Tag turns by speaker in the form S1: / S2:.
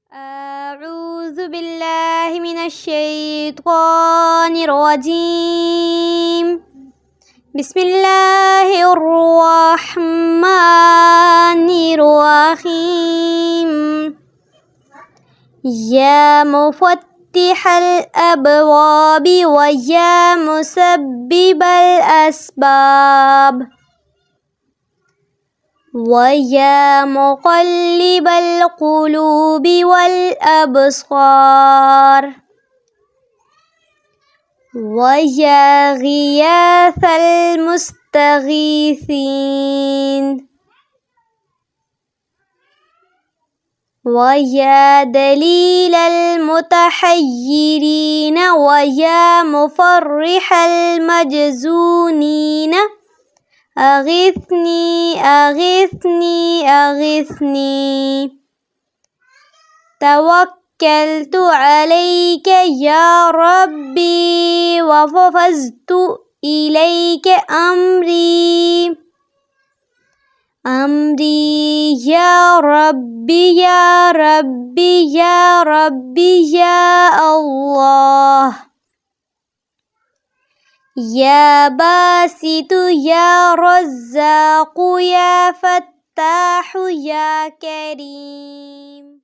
S1: أعوذ بالله من الشيطان الرجيم. بسم الله الرحمن الرحيم. يا مفتح الأبواب ويا مسبب الأسباب ويا مقلب القلوب والأبصار ويا غياث المستغيثين ويا دليل المتحيرين ويا مفرح المجزونين أغثني أغثني أغثني. توكلت عليك يا ربي وفوضت إليك أمري يا ربي يا ربي يا ربي يا الله. يا باسط يا رزاق يا فتاح يا كريم.